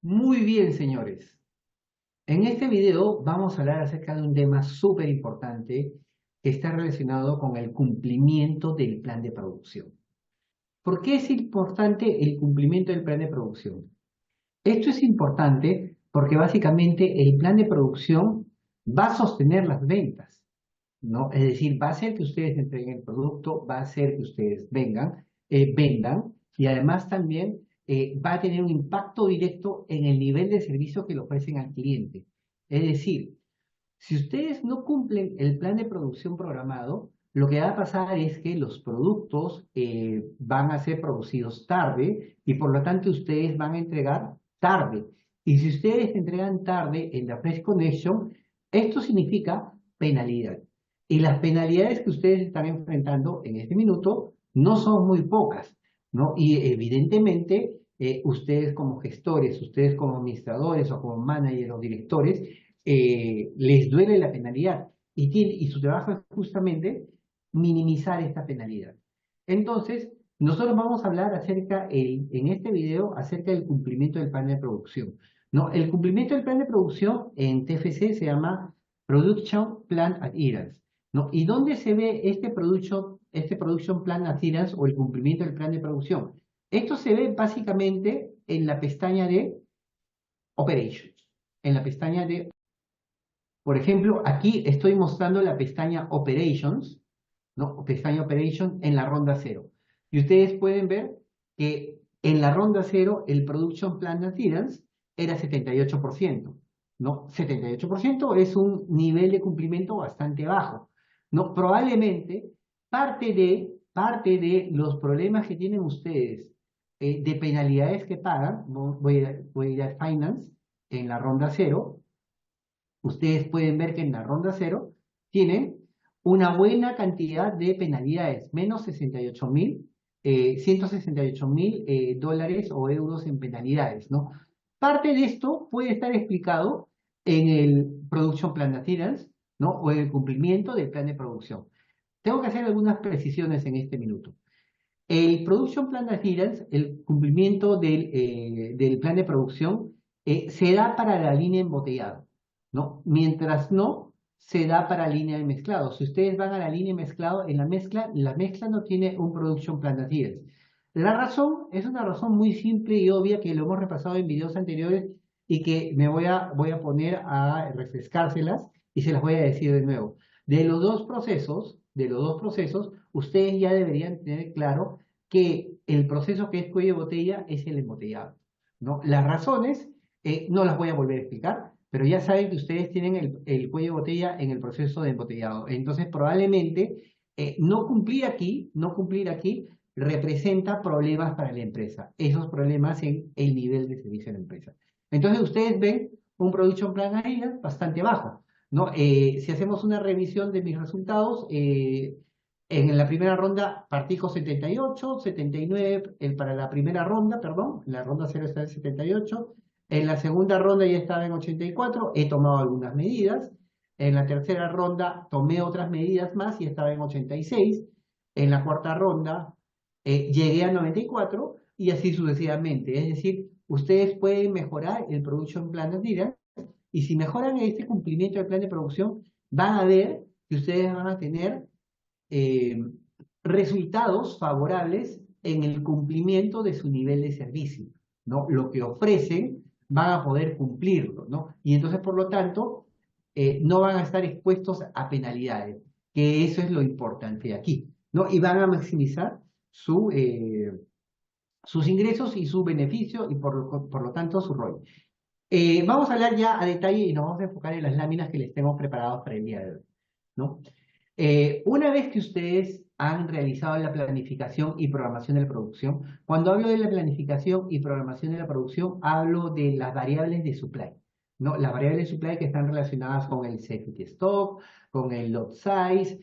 Muy bien, señores. En este video vamos a hablar acerca de un tema súper importante que está relacionado con el cumplimiento del plan de producción. ¿Por qué es importante el cumplimiento del plan de producción? Esto es importante porque básicamente el plan de producción va a sostener las ventas, ¿no? Es decir, va a hacer que ustedes entreguen el producto, va a hacer que ustedes vendan y además también va a tener un impacto directo en el nivel de servicio que le ofrecen al cliente. Es decir, si ustedes no cumplen el plan de producción programado, lo que va a pasar es que los productos van a ser producidos tarde y por lo tanto ustedes van a entregar tarde. Y si ustedes entregan tarde en la Fresh Connection, esto significa penalidad. Y las penalidades que ustedes están enfrentando en este minuto no son muy pocas, ¿no? Y evidentemente ustedes como gestores, ustedes como administradores o como managers o directores, les duele la penalidad y su trabajo es justamente minimizar esta penalidad. Entonces, nosotros vamos a hablar en este video acerca del cumplimiento del plan de producción. ¿No? El cumplimiento del plan de producción en TFC se llama Production Plan Adherence. ¿No? ¿Y dónde se ve este Production Plan Adherence o el cumplimiento del plan de producción? Esto se ve básicamente en la pestaña de Operations, en la pestaña de por ejemplo, aquí estoy mostrando la pestaña Operations, ¿no? Pestaña Operations en la ronda cero. Y ustedes pueden ver que en la ronda cero el Production Plan Adherence era 78%, ¿no? 78% es un nivel de cumplimiento bastante bajo, ¿no? Probablemente parte de los problemas que tienen ustedes de penalidades que pagan, ¿no? Voy a ir a Finance en la ronda cero. Ustedes pueden ver que en la ronda cero tienen una buena cantidad de penalidades, menos 168.000 dólares o euros en penalidades, ¿no? Parte de esto puede estar explicado en el Production Plan Adherence, ¿no? O en el cumplimiento del plan de producción. Tengo que hacer algunas precisiones en este minuto. El Production Plan Adherence, el cumplimiento del plan de producción, se da para la línea embotellada, ¿no? Mientras no se da para línea de mezclado. Si ustedes van a la línea de mezclado, en la mezcla no tiene un Production Plan Adherence. La razón es una razón muy simple y obvia que lo hemos repasado en videos anteriores y que voy a poner a refrescárselas y se las voy a decir de nuevo. De los dos procesos, ustedes ya deberían tener claro que el proceso que es cuello de botella es el embotellado, ¿no? Las razones no las voy a volver a explicar, pero ya saben que ustedes tienen el cuello de botella en el proceso de embotellado. Entonces, probablemente no cumplir aquí representa problemas para la empresa, esos problemas en el nivel de servicio de la empresa. Entonces, ustedes ven un Production Plan ahí bastante bajo, ¿no? Si hacemos una revisión de mis resultados, en la primera ronda partí con 78, 79, para la primera ronda, perdón, la ronda 0 está en 78. En la segunda ronda ya estaba en 84, he tomado algunas medidas. En la tercera ronda tomé otras medidas más y estaba en 86. En la cuarta ronda llegué a 94 y así sucesivamente. Es decir, ustedes pueden mejorar el Production Plan Adherence y si mejoran este cumplimiento del plan de producción, van a ver que ustedes van a tener eh, resultados favorables en el cumplimiento de su nivel de servicio, ¿no? Lo que ofrecen van a poder cumplirlo, ¿no? Y entonces, por lo tanto, no van a estar expuestos a penalidades, que eso es lo importante aquí, ¿no? Y van a maximizar sus ingresos y su beneficio y por lo tanto su rol. Vamos a hablar ya a detalle y nos vamos a enfocar en las láminas que les tengo preparadas para el día de hoy, ¿no? Una vez que ustedes han realizado la planificación y programación de la producción, cuando hablo de la planificación y programación de la producción, hablo de las variables de supply, ¿no? Las variables de supply que están relacionadas con el safety stock, con el lot size,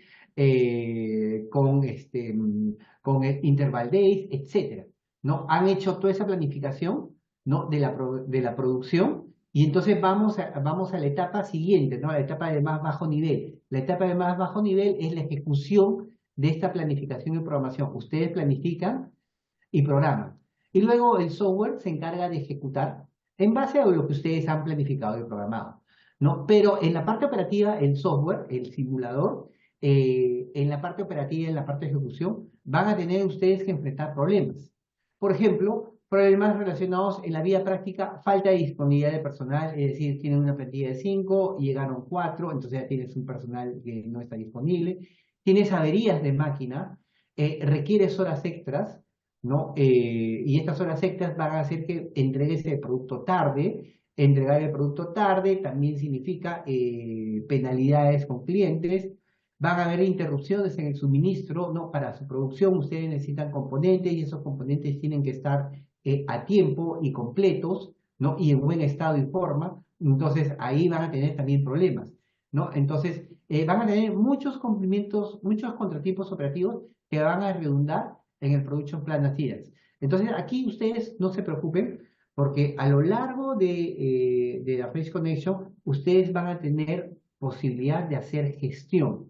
con el interval days, etcétera, ¿no? Han hecho toda esa planificación, ¿no? de la producción y entonces vamos a la etapa siguiente, ¿no? La etapa de más bajo nivel. La etapa de más bajo nivel es la ejecución de esta planificación y programación. Ustedes planifican y programan. Y luego el software se encarga de ejecutar en base a lo que ustedes han planificado y programado, ¿no? Pero en la parte operativa, el software, el simulador, en la parte operativa y en la parte de ejecución, van a tener ustedes que enfrentar problemas. Por ejemplo, problemas relacionados en la vida práctica, falta de disponibilidad de personal, es decir, tienen una plantilla de 5 y llegaron 4, entonces ya tienes un personal que no está disponible. Tienes averías de máquina, requieres horas extras, ¿no? Y estas horas extras van a hacer que entregues el producto tarde. Entregar el producto tarde también significa penalidades con clientes. Van a haber interrupciones en el suministro, ¿no? Para su producción ustedes necesitan componentes y esos componentes tienen que estar a tiempo y completos, ¿no? Y en buen estado y forma. Entonces ahí van a tener también problemas, ¿no? Entonces van a tener muchos cumplimientos, muchos contratiempos operativos que van a redundar en el Production Plan Adherence. Entonces aquí ustedes no se preocupen porque a lo largo de la Face Connection ustedes van a tener posibilidad de hacer gestión,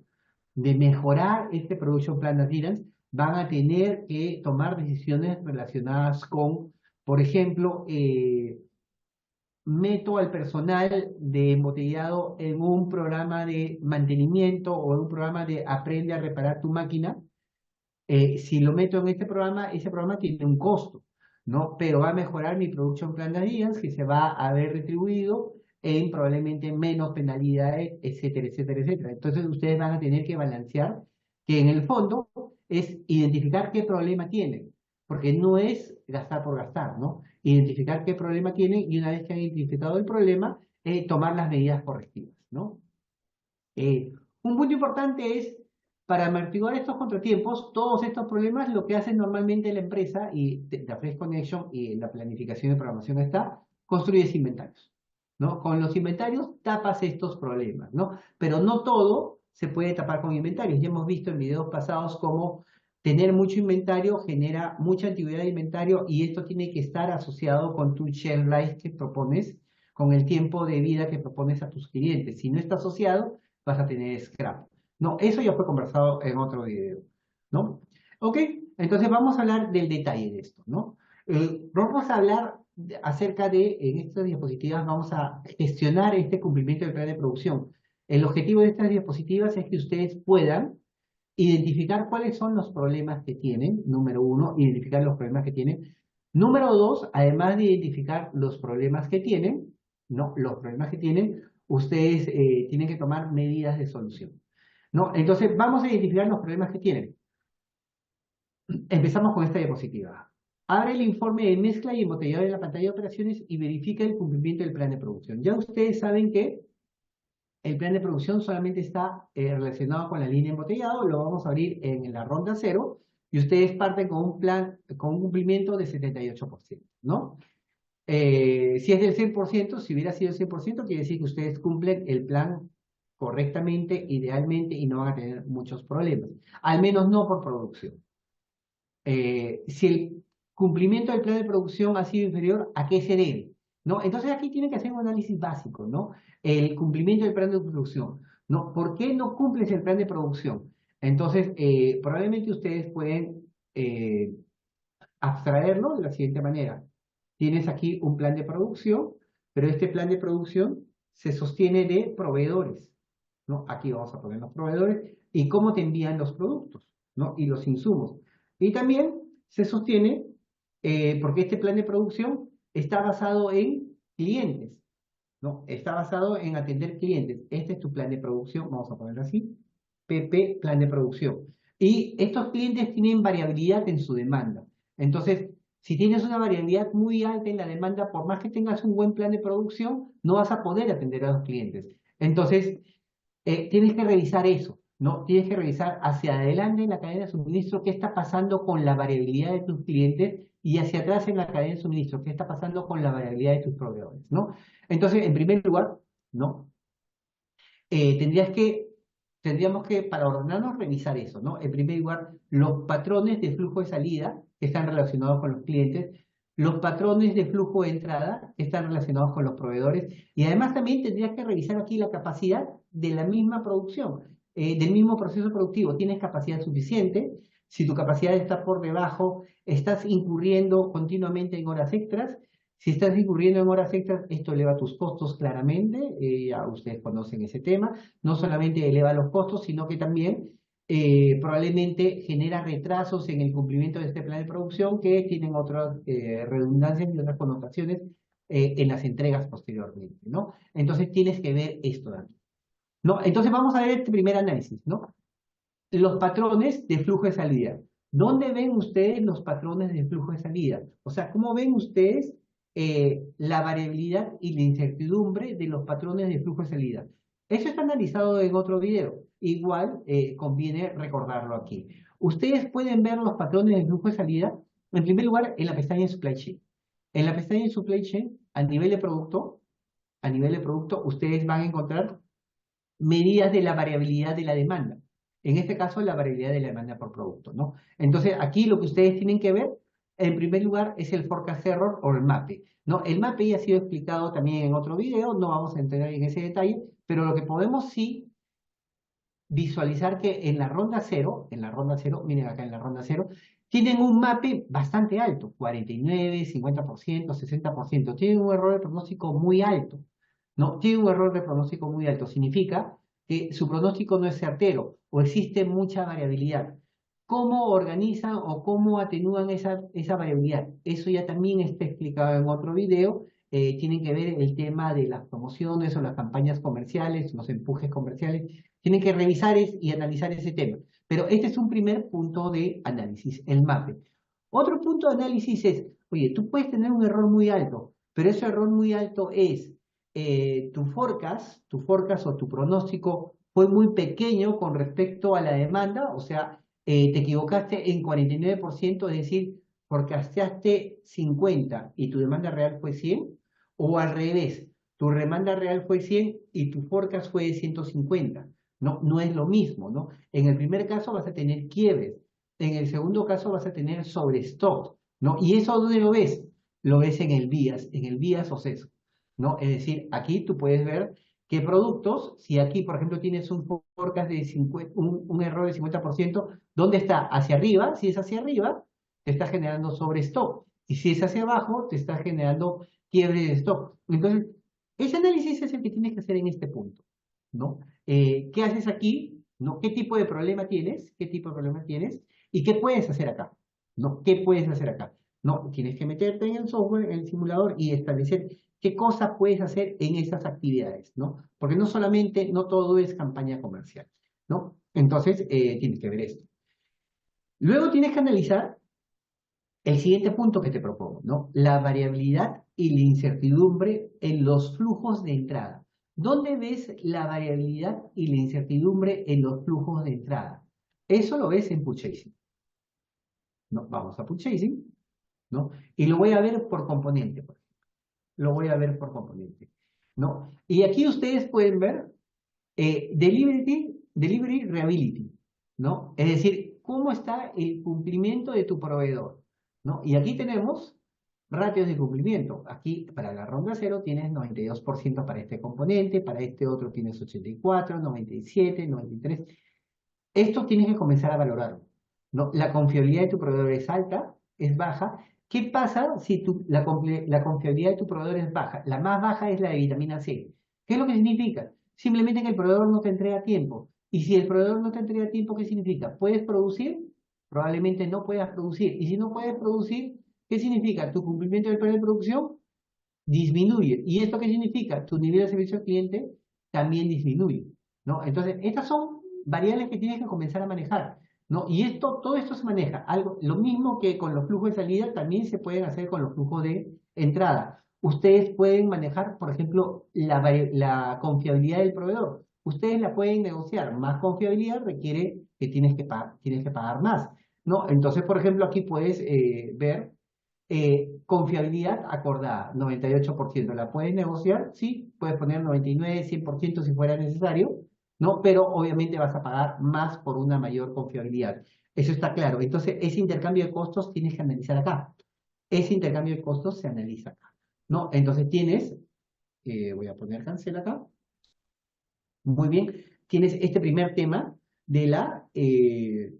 de mejorar este Production Plan Adherence. Van a tener que tomar decisiones relacionadas con, por ejemplo, meto al personal de embotellado en un programa de mantenimiento o en un programa de aprende a reparar tu máquina. Si lo meto en este programa, ese programa tiene un costo, ¿no? Pero va a mejorar mi Production Plan Adherence, que se va a ver retribuido en probablemente menos penalidades, etcétera, etcétera, etcétera. Entonces ustedes van a tener que balancear, que en el fondo es identificar qué problema tienen, porque no es gastar por gastar, ¿no? Identificar qué problema tienen y una vez que han identificado el problema, tomar las medidas correctivas, ¿no? Un punto importante es, para amortiguar estos contratiempos, todos estos problemas, lo que hace normalmente la empresa, y la Fresh Connection y la planificación de programación está, construyes inventarios, ¿no? Con los inventarios tapas estos problemas, ¿no? Pero no todo se puede tapar con inventarios. Ya hemos visto en videos pasados cómo tener mucho inventario genera mucha antigüedad de inventario y esto tiene que estar asociado con tu shelf life que propones, con el tiempo de vida que propones a tus clientes. Si no está asociado, vas a tener scrap. No, eso ya fue conversado en otro video, ¿no? Ok, entonces vamos a hablar del detalle de esto, ¿no? Vamos a hablar acerca de, en estas diapositivas vamos a gestionar este cumplimiento del plan de producción. El objetivo de estas diapositivas es que ustedes puedan identificar cuáles son los problemas que tienen, número uno, identificar los problemas que tienen. Número dos, además de identificar los problemas que tienen, no, los problemas que tienen, ustedes tienen que tomar medidas de solución, ¿no? Entonces, vamos a identificar los problemas que tienen. Empezamos con esta diapositiva. Abre el informe de mezcla y embotellado de la pantalla de operaciones y verifica el cumplimiento del plan de producción. Ya ustedes saben que el plan de producción solamente está relacionado con la línea embotellado, lo vamos a abrir en la ronda 0 y ustedes parten con un plan, con un cumplimiento de 78%, ¿no? Si es del 100%, si hubiera sido el 100%, quiere decir que ustedes cumplen el plan correctamente, idealmente y no van a tener muchos problemas, al menos no por producción. Si el cumplimiento del plan de producción ha sido inferior, ¿a qué se debe? ¿No? Entonces aquí tienen que hacer un análisis básico, ¿no? El cumplimiento del plan de producción, ¿no? ¿Por qué no cumples el plan de producción? Entonces, probablemente ustedes pueden abstraerlo de la siguiente manera. Tienes aquí un plan de producción, pero este plan de producción se sostiene de proveedores, ¿no? Aquí vamos a poner los proveedores y cómo te envían los productos, ¿no? Y los insumos. Y también se sostiene porque este plan de producción está basado en clientes, ¿no? Está basado en atender clientes. Este es tu plan de producción, vamos a ponerlo así, PP, plan de producción. Y estos clientes tienen variabilidad en su demanda. Entonces, si tienes una variabilidad muy alta en la demanda, por más que tengas un buen plan de producción, no vas a poder atender a los clientes. Entonces, tienes que revisar eso, ¿no? Tienes que revisar hacia adelante en la cadena de suministro qué está pasando con la variabilidad de tus clientes y hacia atrás en la cadena de suministro qué está pasando con la variabilidad de tus proveedores, ¿no? Entonces, en primer lugar, ¿no? Tendríamos que, para ordenarnos, revisar eso, ¿no? En primer lugar, los patrones de flujo de salida que están relacionados con los clientes, los patrones de flujo de entrada que están relacionados con los proveedores, y además también tendrías que revisar aquí la capacidad de la misma producción, del mismo proceso productivo. ¿Tienes capacidad suficiente? Si tu capacidad está por debajo, estás incurriendo continuamente en horas extras. Si estás incurriendo en horas extras, esto eleva tus costos claramente, ya ustedes conocen ese tema, no solamente eleva los costos, sino que también probablemente genera retrasos en el cumplimiento de este plan de producción que tienen otras redundancias y otras connotaciones en las entregas posteriormente, ¿no? Entonces tienes que ver esto de aquí, ¿no? Entonces vamos a ver este primer análisis, ¿no? Los patrones de flujo de salida. ¿Dónde ven ustedes los patrones de flujo de salida? O sea, ¿cómo ven ustedes la variabilidad y la incertidumbre de los patrones de flujo de salida? Eso está analizado en otro video. Igual conviene recordarlo aquí. Ustedes pueden ver los patrones de flujo de salida, en primer lugar, en la pestaña de Supply Chain. En la pestaña de Supply Chain, a nivel de producto, ustedes van a encontrar medidas de la variabilidad de la demanda. En este caso, la variabilidad de la demanda por producto, ¿no? Entonces, aquí lo que ustedes tienen que ver, en primer lugar, es el forecast error o el MAPE, ¿no? El MAPE ya ha sido explicado también en otro video, no vamos a entrar en ese detalle, pero lo que podemos sí visualizar que en la ronda cero, miren acá en la ronda cero, tienen un MAPE bastante alto, 49, 50%, 60%. Tienen un error de pronóstico muy alto, ¿no? Tienen un error de pronóstico muy alto. Significa que su pronóstico no es certero o existe mucha variabilidad. ¿Cómo organizan o cómo atenúan esa variabilidad? Eso ya también está explicado en otro video. Tienen que ver el tema de las promociones o las campañas comerciales, los empujes comerciales. Tienen que revisar y analizar ese tema. Pero este es un primer punto de análisis, el MAPE. Otro punto de análisis es, oye, tú puedes tener un error muy alto, pero ese error muy alto es tu forecast o tu pronóstico fue muy pequeño con respecto a la demanda, o sea, te equivocaste en 49%, es decir, forecasteaste 50 y tu demanda real fue 100, o al revés, tu demanda real fue 100 y tu forecast fue de 150. No, no es lo mismo, ¿no? En el primer caso vas a tener quiebres, en el segundo caso vas a tener sobrestock, ¿no? ¿Y eso dónde lo ves? Lo ves en el BIAS o CESO, ¿no? Es decir, aquí tú puedes ver qué productos, si aquí, por ejemplo, tienes un forecast de 50, un error de 50%, ¿dónde está? Hacia arriba, si es hacia arriba, te está generando sobrestock, y si es hacia abajo, te está generando quiebre de stock. Entonces, ese análisis es el que tienes que hacer en este punto, ¿no? ¿Qué haces aquí? ¿No? ¿Qué tipo de problema tienes? ¿Qué tipo de problema tienes? ¿Y qué puedes hacer acá? ¿No? ¿Qué puedes hacer acá? No, tienes que meterte en el software, en el simulador y establecer qué cosas puedes hacer en esas actividades, ¿no? Porque no solamente, no todo es campaña comercial, ¿no? Entonces, tienes que ver esto. Luego tienes que analizar el siguiente punto que te propongo, ¿no? La variabilidad y la incertidumbre en los flujos de entrada. ¿Dónde ves la variabilidad y la incertidumbre en los flujos de entrada? Eso lo ves en Purchasing, ¿no? Vamos a Purchasing, ¿no? Y lo voy a ver por componente, por ejemplo. Lo voy a ver por componente, ¿no? Y aquí ustedes pueden ver delivery reliability, ¿no? Es decir, cómo está el cumplimiento de tu proveedor, ¿no? Y aquí tenemos ratios de cumplimiento. Aquí para la ronda cero tienes 92% para este componente, para este otro tienes 84, 97, 93. Esto tienes que comenzar a valorarlo, ¿no? La confiabilidad de tu proveedor es alta, es baja. ¿Qué pasa si la confiabilidad de tu proveedor es baja? La más baja es la de vitamina C. ¿Qué es lo que significa? Simplemente que el proveedor no te entrega a tiempo. Y si el proveedor no te entrega a tiempo, ¿qué significa? ¿Puedes producir? Probablemente no puedas producir. Y si no puedes producir, ¿qué significa? Tu cumplimiento del plan de producción disminuye. ¿Y esto qué significa? Tu nivel de servicio al cliente también disminuye, ¿no? Entonces, estas son variables que tienes que comenzar a manejar, ¿no? Y todo esto se maneja. Lo mismo que con los flujos de salida, también se pueden hacer con los flujos de entrada. Ustedes pueden manejar, por ejemplo, la confiabilidad del proveedor. Ustedes la pueden negociar. Más confiabilidad requiere que tienes que pagar más, ¿no? Entonces, por ejemplo, aquí puedes ver confiabilidad acordada, 98%. ¿La puedes negociar? Sí, puedes poner 99, 100% si fuera necesario, ¿no? Pero obviamente vas a pagar más por una mayor confiabilidad. Eso está claro. Entonces, ese intercambio de costos tienes que analizar acá. Ese intercambio de costos se analiza acá, ¿no? Entonces tienes, voy a poner cancel acá. Muy bien. Tienes este primer tema de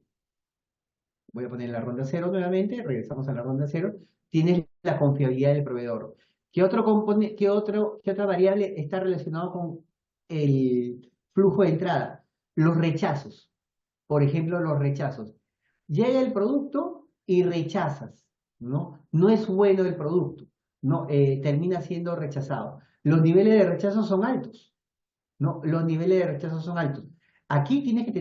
voy a poner la ronda cero nuevamente, regresamos a la ronda cero. Tienes la confiabilidad del proveedor. ¿Qué otra variable está relacionada con el flujo de entrada? Los rechazos. Por ejemplo, los rechazos. Llega el producto y rechazas, ¿no? No es bueno el producto, ¿no? Termina siendo rechazado. Los niveles de rechazo son altos, ¿no? Los niveles de rechazo son altos. Aquí tienes que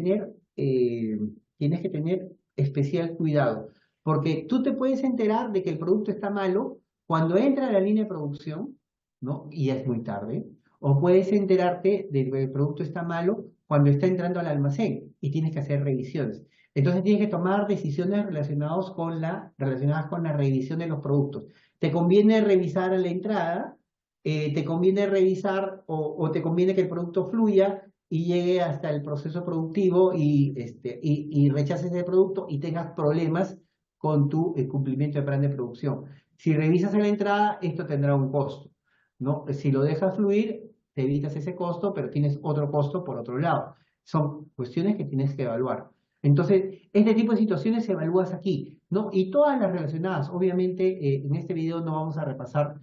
tener especial cuidado, porque tú te puedes enterar de que el producto está malo cuando entra a la línea de producción, ¿no? Y ya es muy tarde. O puedes enterarte de que el producto está malo cuando está entrando al almacén y tienes que hacer revisiones. Entonces tienes que tomar decisiones relacionadas con la revisión de los productos. ¿Te conviene revisar a la entrada? ¿Te conviene revisar o te conviene que el producto fluya y llegue hasta el proceso productivo y rechaces el producto y tengas problemas con tu cumplimiento de plan de producción? Si revisas en la entrada, esto tendrá un costo, ¿no? Si lo dejas fluir, te evitas ese costo, pero tienes otro costo por otro lado. Son cuestiones que tienes que evaluar. Entonces, este tipo de situaciones se evalúas aquí, ¿no? Y todas las relacionadas, obviamente, en este video no vamos a repasar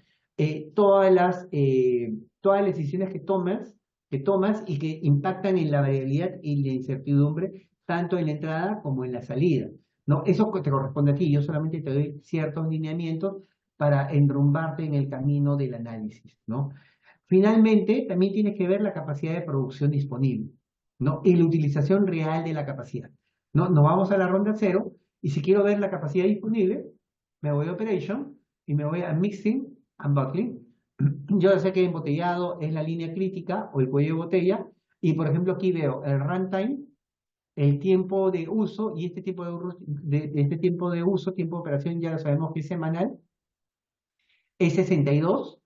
todas las decisiones que tomas y que impactan en la variabilidad y la incertidumbre, tanto en la entrada como en la salida, ¿no? Eso te corresponde a ti, yo solamente te doy ciertos lineamientos para enrumbarte en el camino del análisis, ¿no? Finalmente, también tienes que ver la capacidad de producción disponible, ¿no? Y la utilización real de la capacidad, ¿no? Nos vamos a la ronda cero y si quiero ver la capacidad disponible, me voy a Operation y me voy a Mixing and Bottling. Yo sé que embotellado es la línea crítica o el cuello de botella y, por ejemplo, aquí veo el runtime, el tiempo de uso y este tiempo de uso, tiempo de operación, ya lo sabemos que es semanal, es 62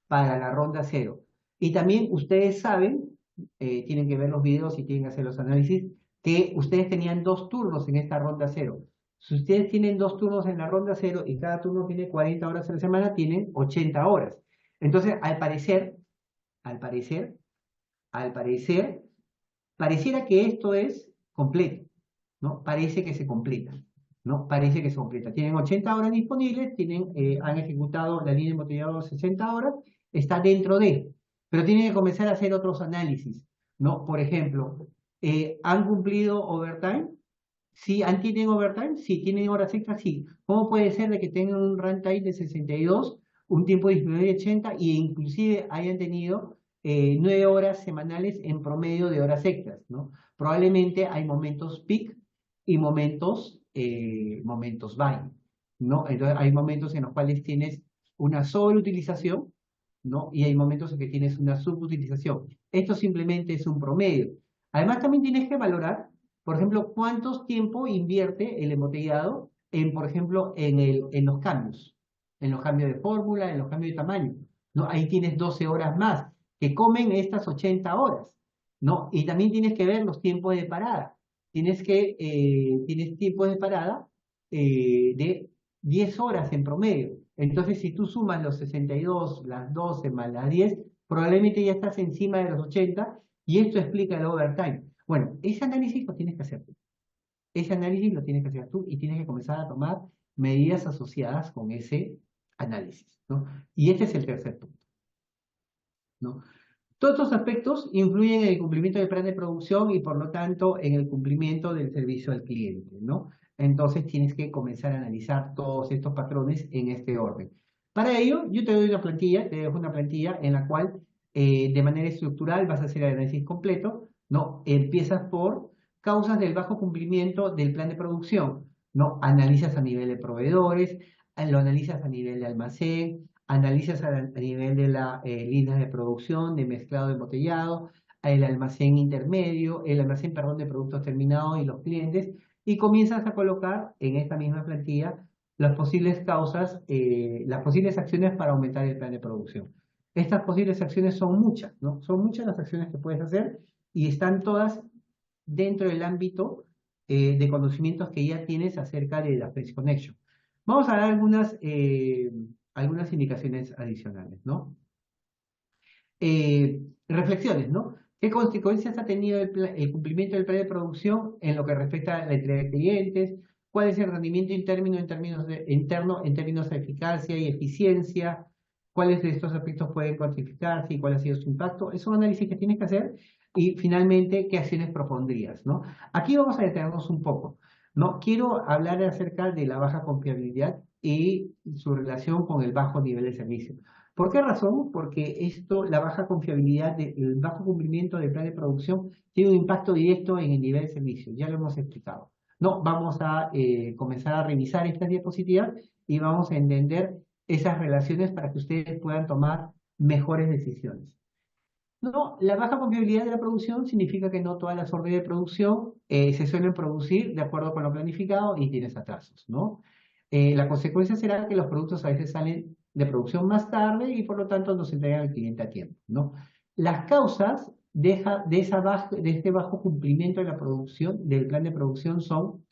para la ronda cero. Y también ustedes saben, tienen que ver los videos y tienen que hacer los análisis, que ustedes tenían 2 turnos en esta ronda cero. Si ustedes tienen 2 turnos en la ronda cero y cada turno tiene 40 horas a la semana, tienen 80 horas. Entonces, al parecer, al parecer, pareciera que esto es completo, ¿no? Parece que se completa, ¿no? Parece que se completa. Tienen 80 horas disponibles, han ejecutado la línea de embotellado 60 horas, está dentro de, pero tienen que comenzar a hacer otros análisis, ¿no? Por ejemplo, ¿han cumplido overtime? Sí, ¿tienen overtime? Sí, ¿tienen horas extras? Sí. ¿Cómo puede ser de que tengan un runtime de 62, un tiempo disponible de 80 e inclusive hayan tenido 9 horas semanales en promedio de horas extras, ¿no? Probablemente hay momentos peak y momentos buy, ¿no? Entonces hay momentos en los cuales tienes una sobreutilización, ¿no? Y hay momentos en que tienes una subutilización. Esto simplemente es un promedio. Además, también tienes que valorar, por ejemplo, cuánto tiempo invierte el embotellado por ejemplo, en los cambios de fórmula, en los cambios de tamaño, ¿no? Ahí tienes 12 horas más que comen estas 80 horas, ¿no? Y también tienes que ver los tiempos de parada. Tienes tiempos de parada de 10 horas en promedio. Entonces, si tú sumas los 62, las 12 más las 10, probablemente ya estás encima de los 80 y esto explica el overtime. Bueno, ese análisis lo tienes que hacer tú. Ese análisis lo tienes que hacer tú y tienes que comenzar a tomar medidas asociadas con ese análisis, ¿no? Y este es el tercer punto, ¿no? Todos estos aspectos influyen en el cumplimiento del plan de producción y por lo tanto en el cumplimiento del servicio al cliente, ¿no? Entonces tienes que comenzar a analizar todos estos patrones en este orden. Para ello, yo te doy una plantilla, te dejo una plantilla en la cual de manera estructural vas a hacer el análisis completo, ¿no? Empiezas por causas del bajo cumplimiento del plan de producción, ¿no? Analizas a nivel de proveedores, lo analizas a nivel de almacén, analizas a nivel de la línea de producción, de mezclado de embotellado, el almacén intermedio, el almacén, perdón, de productos terminados y los clientes, y comienzas a colocar en esta misma plantilla las posibles causas, las posibles acciones para aumentar el plan de producción. Estas posibles acciones son muchas, ¿no? Son muchas las acciones que puedes hacer y están todas dentro del ámbito de conocimientos que ya tienes acerca de la Face Connection. Vamos a dar algunas indicaciones adicionales, ¿no? Reflexiones, ¿no? ¿Qué consecuencias ha tenido el cumplimiento del plan de producción en lo que respecta a la entrega de clientes? ¿Cuál es el rendimiento interno en términos de eficacia y eficiencia? cuáles de estos aspectos pueden cuantificarse y cuál ha sido su impacto. Es un análisis que tienes que hacer y finalmente, ¿qué acciones propondrías, ¿no? Aquí vamos a detenernos un poco, ¿no? Quiero hablar acerca de la baja confiabilidad y su relación con el bajo nivel de servicio. ¿Por qué razón? Porque esto, la baja confiabilidad, el bajo cumplimiento del plan de producción tiene un impacto directo en el nivel de servicio, ya lo hemos explicado. No, vamos a comenzar a revisar estas diapositivas y vamos a entender esas relaciones para que ustedes puedan tomar mejores decisiones. No, la baja confiabilidad de la producción significa que no todas las órdenes de producción se suelen producir de acuerdo con lo planificado y tienes atrasos, ¿no? La consecuencia será que los productos a veces salen de producción más tarde y por lo tanto no se entregan al cliente a tiempo, ¿no? Las causas de este bajo cumplimiento de la producción, del plan de producción, son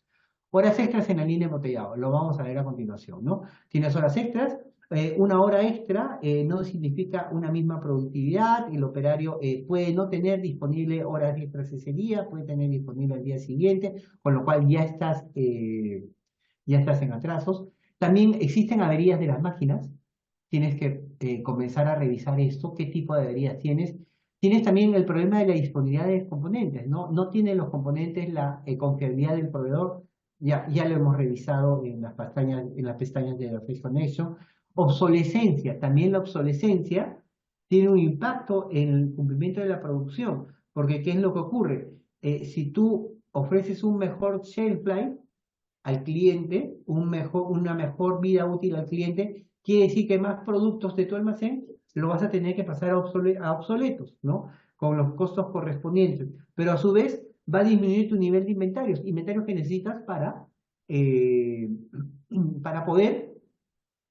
horas extras en la línea de embotellado, lo vamos a ver a continuación, ¿no? Tienes horas extras, una hora extra no significa una misma productividad, el operario puede no tener disponible horas extras ese día, puede tener disponible al día siguiente, con lo cual ya estás en atrasos. También existen averías de las máquinas, tienes que comenzar a revisar esto, qué tipo de averías tienes. Tienes también el problema de la disponibilidad de componentes, ¿no? No tienen los componentes la confiabilidad del proveedor, ya lo hemos revisado en las pestañas de la Face Connection. Obsolescencia, también la obsolescencia tiene un impacto en el cumplimiento de la producción, porque ¿qué es lo que ocurre? Si tú ofreces un mejor shelf life al cliente, una mejor vida útil al cliente, quiere decir que más productos de tu almacén lo vas a tener que pasar a obsoletos, ¿no? Con los costos correspondientes. Pero a su vez va a disminuir tu nivel de inventarios que necesitas eh, para poder,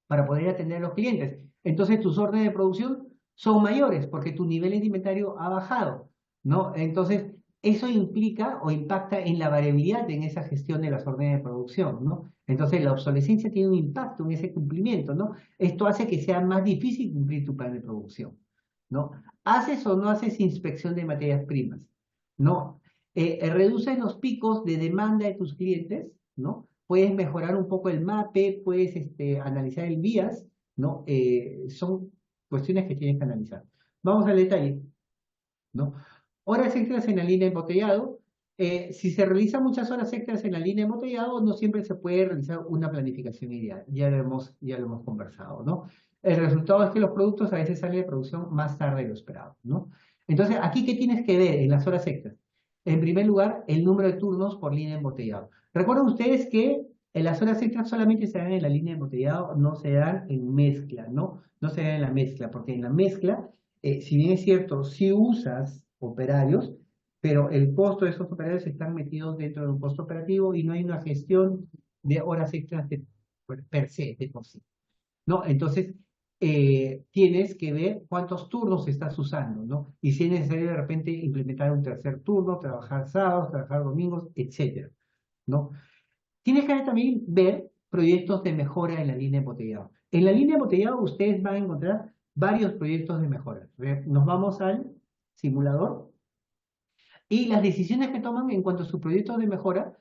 para poder atender a los clientes. Entonces tus órdenes de producción son mayores porque tu nivel de inventario ha bajado, ¿no? Entonces, eso implica o impacta en la variabilidad en esa gestión de las órdenes de producción, ¿no? Entonces, la obsolescencia tiene un impacto en ese cumplimiento, ¿no? Esto hace que sea más difícil cumplir tu plan de producción, ¿no? ¿Haces o no haces inspección de materias primas? ¿No? ¿Reduces los picos de demanda de tus clientes? ¿No? Puedes mejorar un poco el MAPE, puedes analizar el BIAS, ¿no? Son cuestiones que tienes que analizar. Vamos al detalle, ¿no? Horas extras en la línea de embotellado. Si se realizan muchas horas extras en la línea de embotellado, no siempre se puede realizar una planificación ideal. Ya lo hemos conversado, ¿no? El resultado es que los productos a veces salen de producción más tarde de lo esperado, ¿no? Entonces, aquí, ¿qué tienes que ver en las horas extras? En primer lugar, el número de turnos por línea de embotellado. Recuerden ustedes que en las horas extras solamente se dan en la línea de embotellado, no se dan en mezcla, ¿no? No se dan en la mezcla, porque en la mezcla, si bien es cierto, si usas operarios, pero el costo de esos operarios están metidos dentro de un costo operativo y no hay una gestión de horas extras per se, de por sí, ¿no? Entonces, tienes que ver cuántos turnos estás usando, ¿no? Y si es necesario de repente implementar un tercer turno, trabajar sábados, trabajar domingos, etcétera, ¿no? Tienes que también ver proyectos de mejora en la línea de embotellado. En la línea de embotellado ustedes van a encontrar varios proyectos de mejora. Nos vamos al simulador y las decisiones que toman en cuanto a sus proyectos de mejora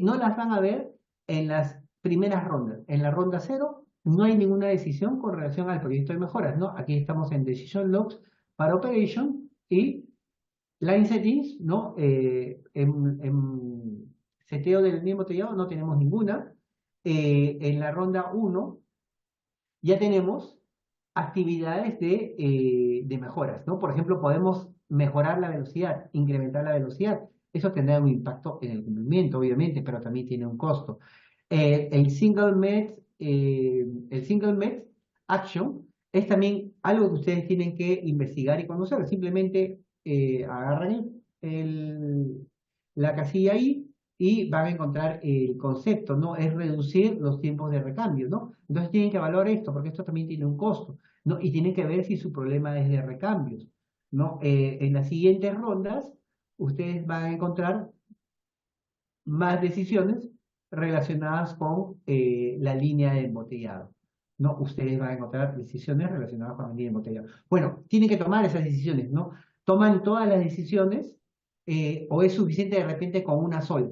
no las van a ver en las primeras rondas. En la ronda cero no hay ninguna decisión con relación al proyecto de mejoras, ¿no? Aquí estamos en Decision Logs para Operation y Line Settings, ¿no? En seteo del mismo embotellado no tenemos ninguna. En la ronda uno ya tenemos actividades de mejoras, ¿no? Por ejemplo, podemos mejorar la velocidad, incrementar la velocidad. Eso tendrá un impacto en el cumplimiento, obviamente, pero también tiene un costo. El Single Met Action es también algo que ustedes tienen que investigar y conocer. Simplemente agarran la casilla ahí y van a encontrar el concepto, ¿no? Es reducir los tiempos de recambio, ¿no? Entonces tienen que evaluar esto, porque esto también tiene un costo, ¿no? Y tienen que ver si su problema es de recambios, ¿no? En las siguientes rondas, ustedes van a encontrar más decisiones relacionadas con la línea de embotellado, ¿no? Ustedes van a encontrar decisiones relacionadas con la línea de embotellado. Bueno, tienen que tomar esas decisiones, ¿no? ¿Toman todas las decisiones o es suficiente de repente con una sola?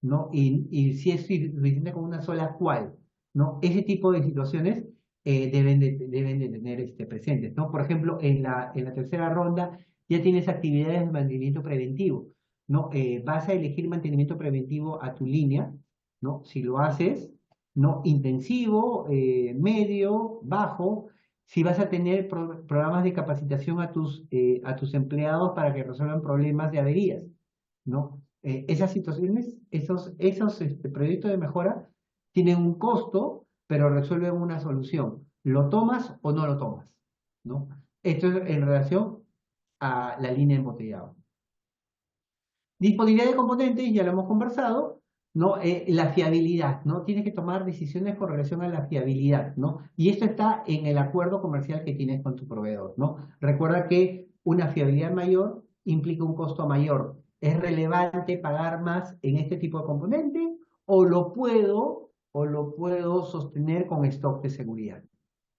¿No? Y si es suficiente con una sola, ¿cuál? ¿No? Ese tipo de situaciones deben de tener presentes, ¿no? Por ejemplo, en la tercera ronda ya tienes actividades de mantenimiento preventivo, ¿no? Vas a elegir mantenimiento preventivo a tu línea, ¿no? Si lo haces, ¿no? Intensivo, medio, bajo. Si vas a tener programas de capacitación a tus empleados para que resuelvan problemas de averías, ¿no? Esas situaciones, esos proyectos de mejora tienen un costo, pero resuelven una solución. ¿Lo tomas o no lo tomas? ¿No? Esto es en relación a la línea de embotellado. Disponibilidad de componentes, ya lo hemos conversado, ¿no? La fiabilidad, ¿no? Tienes que tomar decisiones con relación a la fiabilidad, ¿no? Y esto está en el acuerdo comercial que tienes con tu proveedor, ¿no? Recuerda que una fiabilidad mayor implica un costo mayor. ¿Es relevante pagar más en este tipo de componentes o lo puedo sostener con stock de seguridad?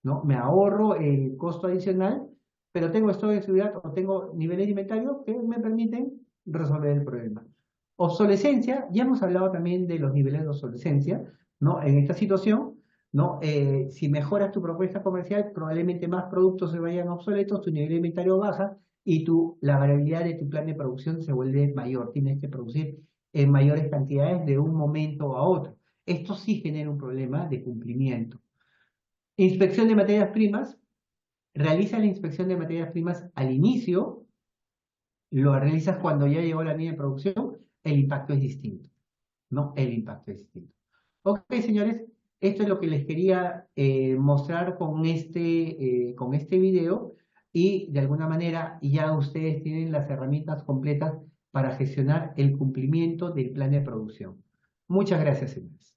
¿No? Me ahorro el costo adicional, pero tengo stock de seguridad o tengo niveles de inventario que me permiten resolver el problema. Obsolescencia, ya hemos hablado también de los niveles de obsolescencia, ¿no? En esta situación, ¿no? Si mejoras tu propuesta comercial, probablemente más productos se vayan obsoletos, tu nivel de inventario baja y la variabilidad de tu plan de producción se vuelve mayor. Tienes que producir en mayores cantidades de un momento a otro. Esto sí genera un problema de cumplimiento. Inspección de materias primas. Realiza la inspección de materias primas al inicio, lo realizas cuando ya llegó la línea de producción, el impacto es distinto, ¿no? El impacto es distinto. Ok, señores, esto es lo que les quería mostrar con este video y de alguna manera ya ustedes tienen las herramientas completas para gestionar el cumplimiento del plan de producción. Muchas gracias, señores.